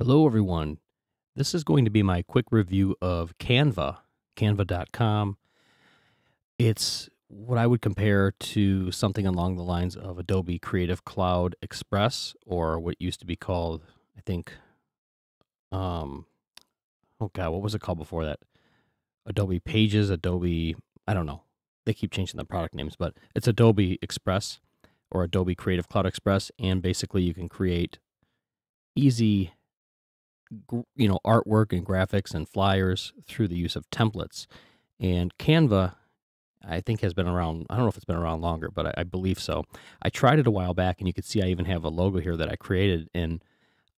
Hello, everyone. This is going to be my quick review of Canva, canva.com. It's what I would compare to something along the lines of Adobe Creative Cloud Express, or what used to be called, I think, um, oh God, what was it called before that? Adobe Pages, Adobe, I don't know. They keep changing the product names, but it's Adobe Express or Adobe Creative Cloud Express. And basically you can create easy artwork and graphics and flyers through the use of templates. And Canva, I think, has been around. I don't know if it's been around longer, but I believe so. I tried it a while back, and you can see I even have a logo here that I created. And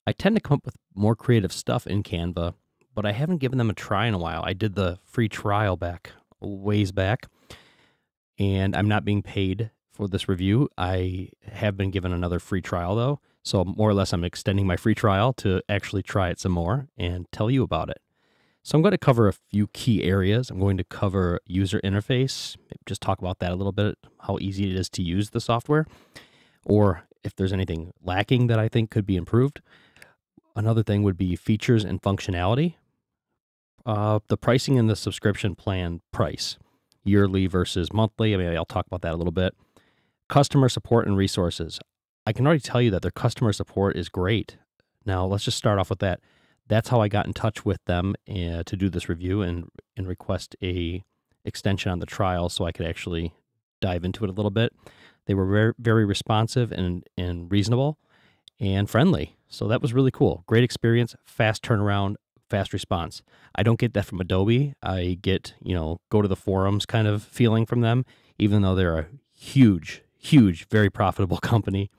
I tend to come up with more creative stuff in Canva, but I haven't given them a try in a while. I did the free trial ways back, and I'm not being paid for this review. I have been given another free trial, though. So more or less, I'm extending my free trial to actually try it some more and tell you about it. So I'm going to cover a few key areas. I'm going to cover user interface, just talk about that a little bit, how easy it is to use the software, or if there's anything lacking that I think could be improved. Another thing would be features and functionality. The pricing and the subscription plan price, yearly versus monthly. I mean, I'll talk about that a little bit. Customer support and resources. I can already tell you that their customer support is great. Now, let's just start off with that. That's how I got in touch with them to do this review and request a extension on the trial so I could actually dive into it a little bit. They were very, very responsive and reasonable and friendly. So that was really cool. Great experience, fast turnaround, fast response. I don't get that from Adobe. I get, go to the forums kind of feeling from them, even though they're a huge, very profitable company.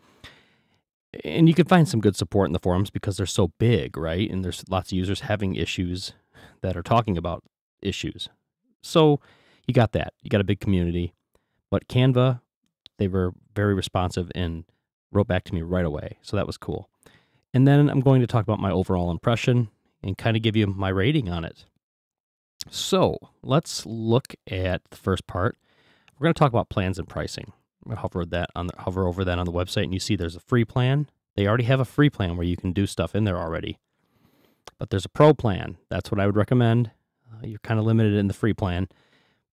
And you can find some good support in the forums because they're so big, right? And there's lots of users having issues that are talking about issues. So you got that. You got a big community. But Canva, they were very responsive and wrote back to me right away. So that was cool. And then I'm going to talk about my overall impression and kind of give you my rating on it. So let's look at the first part. We're going to talk about plans and pricing. I'm going to hover over that on the website, and you see there's a free plan. They already have a free plan where you can do stuff in there already. But there's a pro plan. That's what I would recommend. You're kind of limited in the free plan,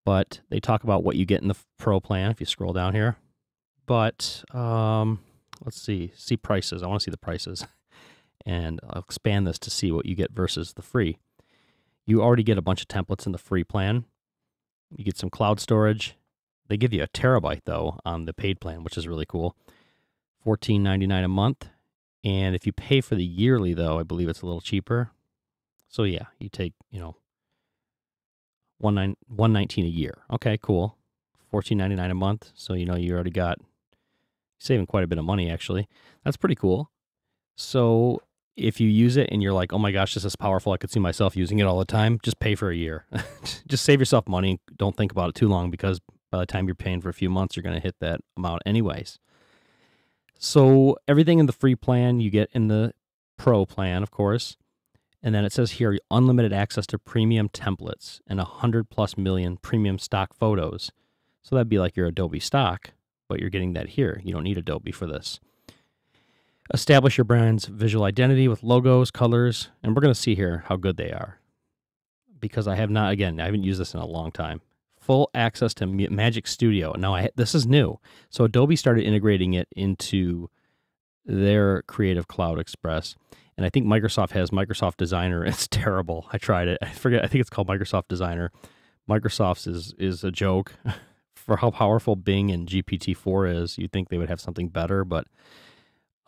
but they talk about what you get in the pro plan if you scroll down here. But let's see prices. I want to see the prices, and I'll expand this to see what you get versus the free. You already get a bunch of templates in the free plan. You get some cloud storage. They give you a terabyte, though, on the paid plan, which is really cool. $14.99 a month. And if you pay for the yearly, though, I believe it's a little cheaper. So, yeah, you take, $119 a year. Okay, cool. $14.99 a month. So, you already got saving quite a bit of money, actually. That's pretty cool. So if you use it and you're like, oh my gosh, this is powerful, I could see myself using it all the time, just pay for a year. Just save yourself money. Don't think about it too long because by the time you're paying for a few months, you're going to hit that amount anyways. So everything in the free plan you get in the pro plan, of course. And then it says here, unlimited access to premium templates and 100+ million premium stock photos. So that'd be like your Adobe stock, but you're getting that here. You don't need Adobe for this. Establish your brand's visual identity with logos, colors, and we're going to see here how good they are. Because I haven't used this in a long time. Full access to Magic Studio. Now, this is new. So Adobe started integrating it into their Creative Cloud Express. And I think Microsoft has Microsoft Designer. It's terrible. I tried it. I think it's called Microsoft Designer. Microsoft's is a joke. For how powerful Bing and GPT-4 is, you'd think they would have something better, but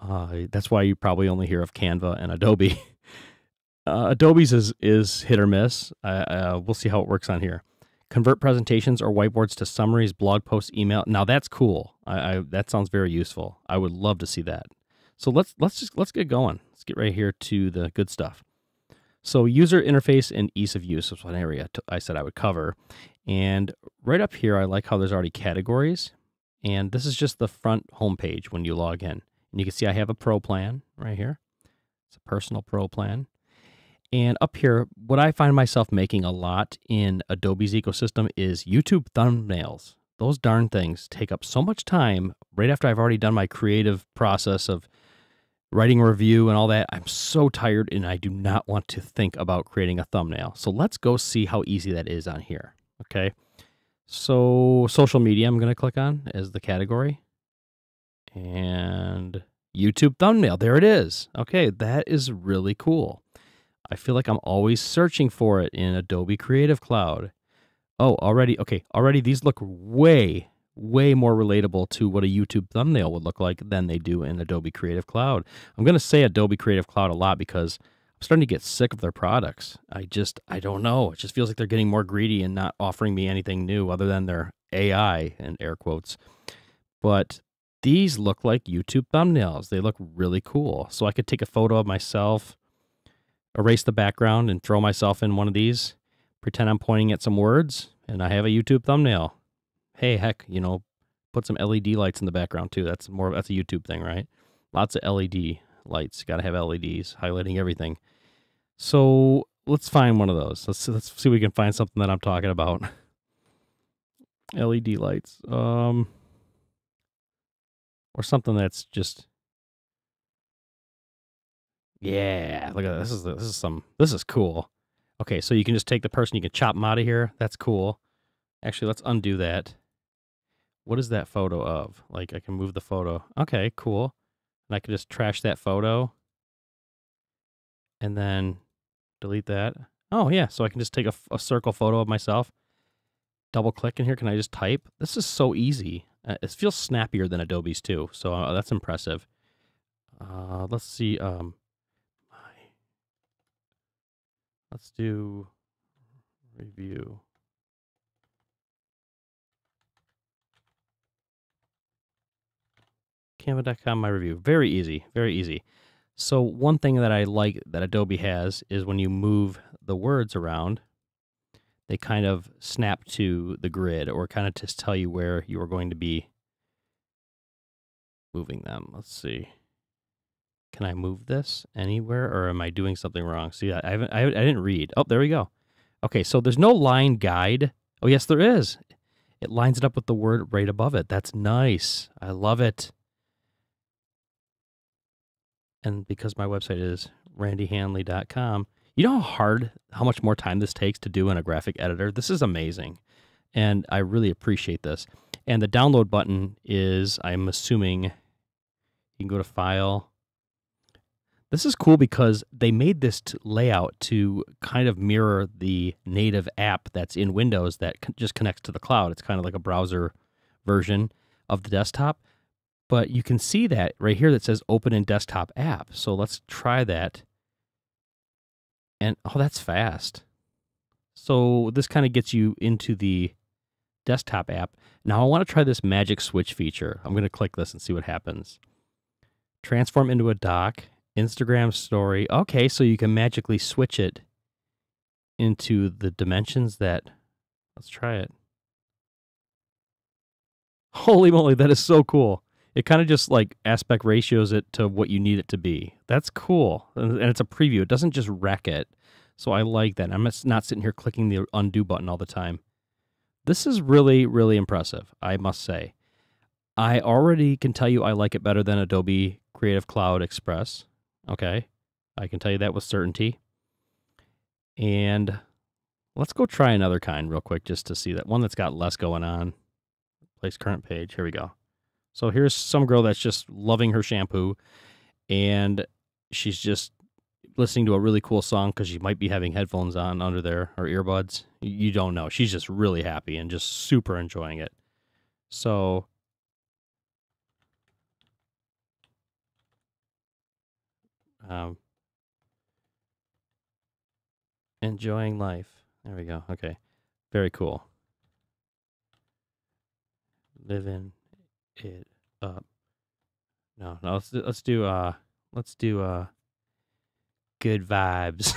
that's why you probably only hear of Canva and Adobe. Adobe's is hit or miss. We'll see how it works on here. Convert presentations or whiteboards to summaries, blog posts, email. Now that's cool. That sounds very useful. I would love to see that. So let's get going. Let's get right here to the good stuff. So user interface and ease of use is one area I said I would cover. And right up here, I like how there's already categories. And this is just the front homepage when you log in. And you can see I have a pro plan right here. It's a personal pro plan. And up here, what I find myself making a lot in Adobe's ecosystem is YouTube thumbnails. Those darn things take up so much time right after I've already done my creative process of writing a review and all that. I'm so tired and I do not want to think about creating a thumbnail. So let's go see how easy that is on here. Okay. So social media, I'm going to click on as the category, and YouTube thumbnail. There it is. Okay. That is really cool. I feel like I'm always searching for it in Adobe Creative Cloud. Oh, already. Okay. Already these look way more relatable to what a YouTube thumbnail would look like than they do in Adobe Creative Cloud. I'm going to say Adobe Creative Cloud a lot because I'm starting to get sick of their products. I don't know. It just feels like they're getting more greedy and not offering me anything new other than their AI and air quotes. But these look like YouTube thumbnails. They look really cool. So I could take a photo of myself, erase the background and throw myself in one of these, pretend I'm pointing at some words, and I have a YouTube thumbnail. Hey, heck, put some LED lights in the background too. That's a YouTube thing, right? Lots of LED lights. Got to have LEDs highlighting everything. So let's find one of those. Let's see if we can find something that I'm talking about. LED lights, or something that's just, yeah. Look at this. This is cool. Okay, so you can just take the person, you can chop them out of here. That's cool. Actually, let's undo that. What is that photo of? Like, I can move the photo. Okay, cool. And I can just trash that photo and then delete that. Oh, yeah. So I can just take a circle photo of myself, double click in here. Can I just type? This is so easy. It feels snappier than Adobe's too. So that's impressive. Let's see. Let's do review. Canva.com, my review. Very easy, very easy. So one thing that I like that Adobe has is when you move the words around, they kind of snap to the grid or kind of just tell you where you are going to be moving them. Let's see. Can I move this anywhere or am I doing something wrong? See, I didn't read. Oh, there we go. Okay, so there's no line guide. Oh, yes, there is. It lines it up with the word right above it. That's nice. I love it. And because my website is randyhanley.com, you know how much more time this takes to do in a graphic editor? This is amazing. And I really appreciate this. And the download button is, I'm assuming, you can go to File. This is cool because they made this layout to kind of mirror the native app that's in Windows that just connects to the cloud. It's kind of like a browser version of the desktop. But you can see that right here that says open in desktop app. So let's try that. And oh, that's fast. So this kind of gets you into the desktop app. Now I want to try this magic switch feature. I'm going to click this and see what happens. Transform into a dock, Instagram story. Okay, so you can magically switch it into the dimensions that, let's try it. Holy moly, that is so cool. It kind of just like aspect ratios it to what you need it to be. That's cool. And it's a preview. It doesn't just wreck it. So I like that. I'm not sitting here clicking the undo button all the time. This is really, really impressive, I must say. I already can tell you I like it better than Adobe Creative Cloud Express. Okay. I can tell you that with certainty. And let's go try another kind real quick just to see that one that's got less going on. Place current page. Here we go. So here's some girl that's just loving her shampoo, and she's just listening to a really cool song because she might be having headphones on under there, or earbuds. You don't know. She's just really happy and just super enjoying it. So enjoying life. There we go. Okay. Very cool. Living it up. No, let's do good vibes.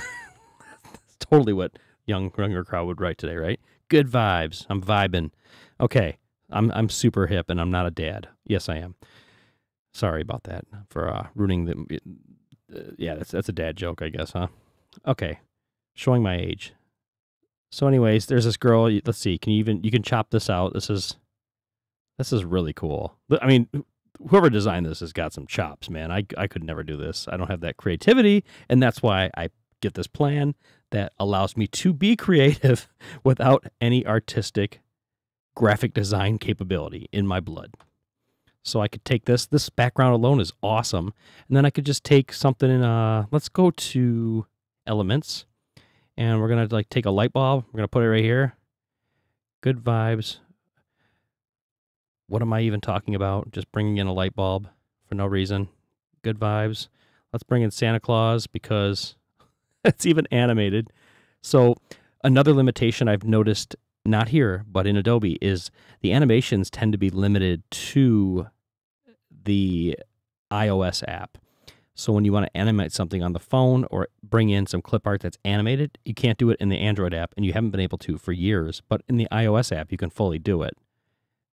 That's totally what younger crowd would write today, right? Good vibes. I'm vibing. Okay. I'm super hip and I'm not a dad. Yes, I am. Sorry about that for ruining the yeah, that's a dad joke, I guess, huh? Okay. Showing my age. So anyways, there's this girl. Let's see. You can chop this out. This is really cool. I mean, whoever designed this has got some chops, man. I could never do this. I don't have that creativity, and that's why I get this plan that allows me to be creative without any artistic graphic design capability in my blood. So I could take this. This background alone is awesome, and then I could just take something in. Let's go to Elements, and we're gonna like take a light bulb. We're gonna put it right here. Good vibes. What am I even talking about? Just bringing in a light bulb for no reason. Good vibes. Let's bring in Santa Claus because it's even animated. So another limitation I've noticed, not here, but in Adobe, is the animations tend to be limited to the iOS app. So when you want to animate something on the phone or bring in some clip art that's animated, you can't do it in the Android app, and you haven't been able to for years. But in the iOS app, you can fully do it.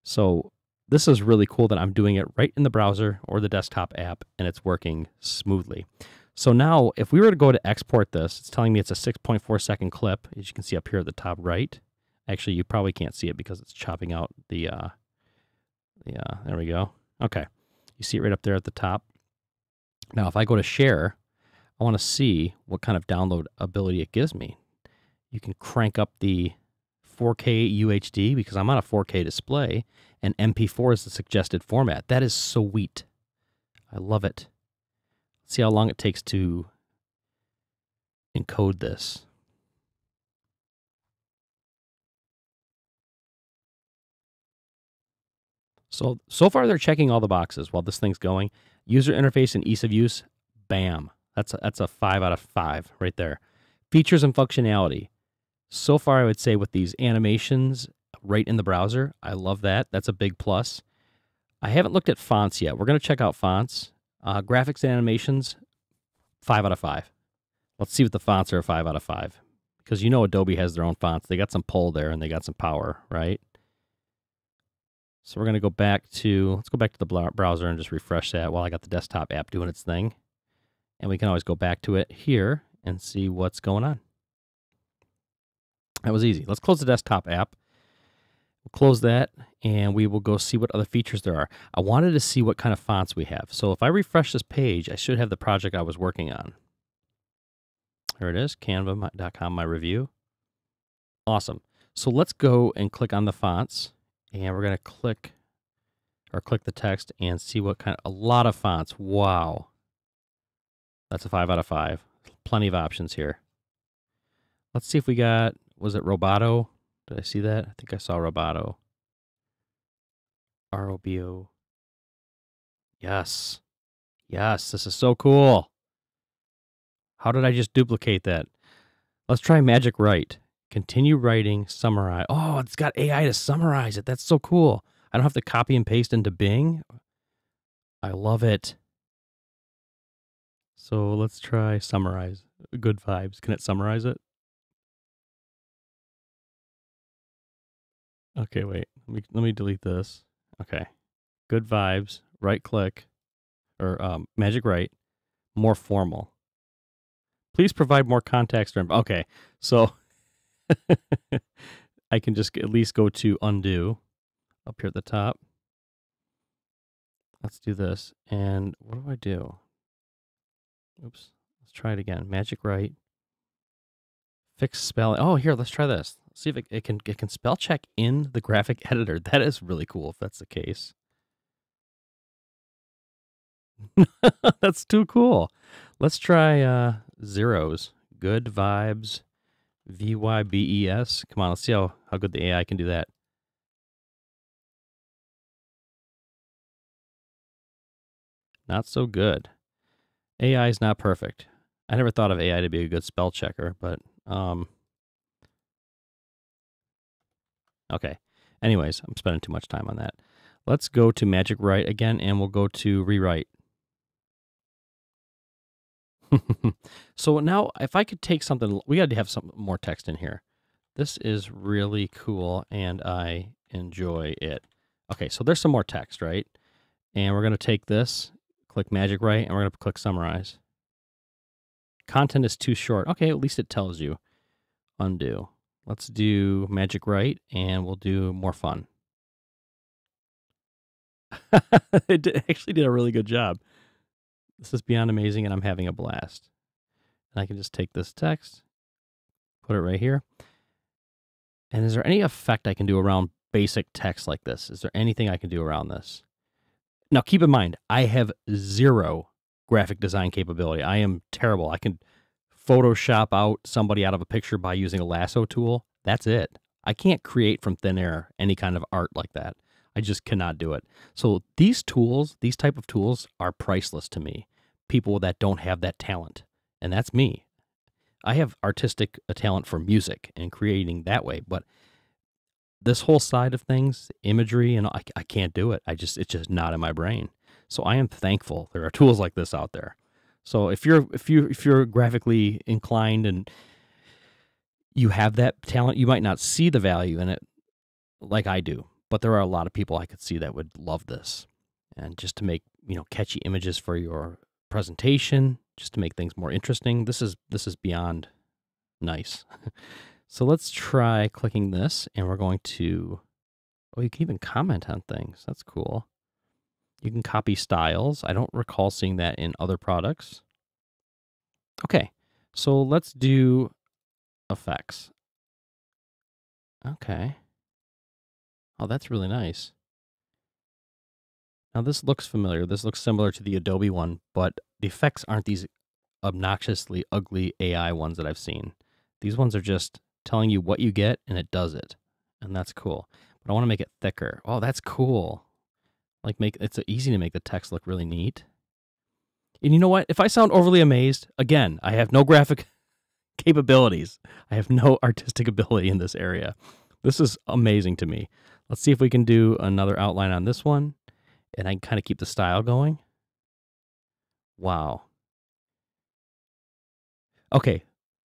So this is really cool that I'm doing it right in the browser or the desktop app, and it's working smoothly. So now, if we were to go to export this, it's telling me it's a 6.4 second clip, as you can see up here at the top right. Actually, you probably can't see it because it's chopping out the there we go. Okay. You see it right up there at the top. Now, if I go to share, I want to see what kind of download ability it gives me. You can crank up the 4K UHD because I'm on a 4K display, and MP4 is the suggested format. That is sweet. I love it. Let's see how long it takes to encode this. So far they're checking all the boxes while this thing's going. User interface and ease of use, bam. That's a 5 out of 5 right there. Features and functionality. So far I would say with these animations right in the browser, I love that. That's a big plus. I haven't looked at fonts yet. We're going to check out fonts. Graphics and animations, 5 out of 5. Let's see what the fonts are 5 out of 5. Because you know Adobe has their own fonts. They got some pull there and they got some power, right? So we're going to go back to, let's go back to the browser and just refresh that while I got the desktop app doing its thing. And we can always go back to it here and see what's going on. That was easy. Let's close the desktop app. We'll close that and we will go see what other features there are. I wanted to see what kind of fonts we have. So if I refresh this page, I should have the project I was working on. There it is, canva.com, my review. Awesome. So let's go and click on the fonts. And we're going to click the text and see what kind of, a lot of fonts. Wow. That's a 5 out of 5. Plenty of options here. Let's see if we got, was it Roboto? Did I see that? I think I saw Roboto. R-O-B-O. Yes. Yes, this is so cool. How did I just duplicate that? Let's try Magic Write. Continue writing, summarize. Oh, it's got AI to summarize it. That's so cool. I don't have to copy and paste into Bing. I love it. So let's try summarize. Good vibes. Can it summarize it? Okay, wait. Let me delete this. Okay. Good vibes. Right click. Or Magic Write. More formal. Please provide more context. Okay. So I can just at least go to undo up here at the top. Let's do this. And what do I do? Oops. Let's try it again. Magic Write. Fix spelling. Oh, here, let's try this. Let's see if it can spell check in the graphic editor. That is really cool if that's the case. That's too cool. Let's try zeros. Good vibes. VYBES. Come on, let's see how good the AI can do that. Not so good. AI is not perfect. I never thought of AI to be a good spell checker, but okay. Anyways, I'm spending too much time on that. Let's go to Magic Write again, and we'll go to Rewrite. So now, if I could take something, we got to have some more text in here. This is really cool, and I enjoy it. Okay, so there's some more text, right? And we're going to take this, click Magic Write, and we're going to click Summarize. Content is too short. Okay, at least it tells you. Undo. Let's do Magic Write, and we'll do more fun. Actually did a really good job. This is beyond amazing, and I'm having a blast. And I can just take this text, put it right here. And is there any effect I can do around basic text like this? Is there anything I can do around this? Now, keep in mind, I have zero graphic design capability. I am terrible. I can Photoshop out somebody out of a picture by using a lasso tool. That's it. I can't create from thin air any kind of art like that. I just cannot do it. So these tools, these type of tools are priceless to me. People that don't have that talent. And that's me. I have artistic talent for music and creating that way, but this whole side of things, imagery, and I can't do it. It's just not in my brain. So I am thankful there are tools like this out there. So if you're graphically inclined and you have that talent, you might not see the value in it like I do, but there are a lot of people I could see that would love this. And just to make, catchy images for your presentation, just to make things more interesting, this is beyond nice. So let's try clicking this, and we're going to, you can even comment on things. That's cool. You can copy styles. I don't recall seeing that in other products. Okay, so let's do effects. Okay. Oh, that's really nice. Now this looks familiar. This looks similar to the Adobe one, but the effects aren't these obnoxiously ugly AI ones that I've seen. These ones are just telling you what you get, and it does it. And that's cool. But I want to make it thicker. Oh, that's cool. It's easy to make the text look really neat. And you know what? If I sound overly amazed, again, I have no graphic capabilities. I have no artistic ability in this area. This is amazing to me. Let's see if we can do another outline on this one, and I can kind of keep the style going. Wow. Okay,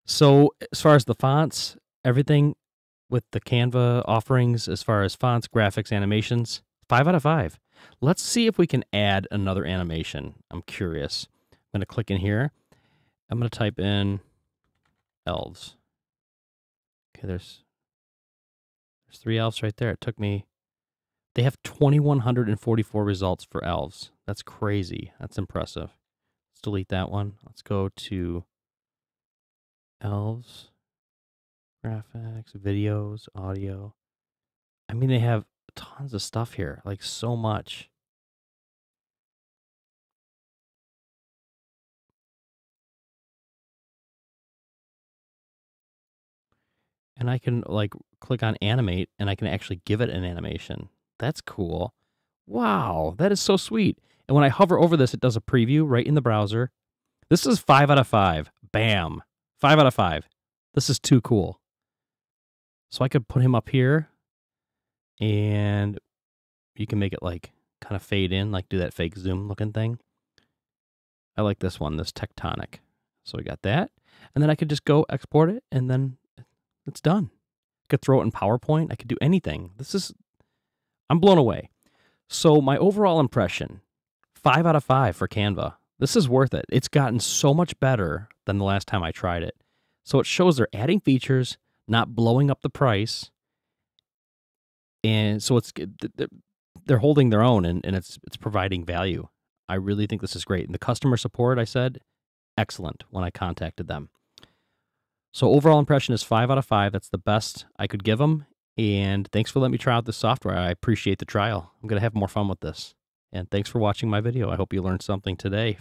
so as far as the fonts, everything with the Canva offerings, as far as fonts, graphics, animations, 5 out of 5. Let's see if we can add another animation. I'm curious. I'm going to click in here. I'm going to type in elves. Okay, there's 3 elves right there. It took me, they have 2,144 results for elves. That's crazy. That's impressive. Let's delete that one. Let's go to elves, graphics, videos, audio. I mean, they have tons of stuff here, like so much. And I can click on animate, and I can actually give it an animation. That's cool. Wow, that is so sweet. And when I hover over this, it does a preview right in the browser. This is 5 out of 5. Bam. 5 out of 5. This is too cool. So I could put him up here, and you can make it kind of fade in, do that fake zoom looking thing. I like this one, this tectonic. So we got that. And then I could just go export it, and then it's done. I could throw it in PowerPoint. I could do anything. I'm blown away. So my overall impression, 5 out of 5 for Canva. This is worth it. It's gotten so much better than the last time I tried it. So it shows they're adding features, not blowing up the price. And so they're holding their own, and it's providing value. I really think this is great. And the customer support, I said, excellent when I contacted them. So overall impression is 5 out of 5. That's the best I could give them. And thanks for letting me try out this software. I appreciate the trial. I'm going to have more fun with this. And thanks for watching my video. I hope you learned something today.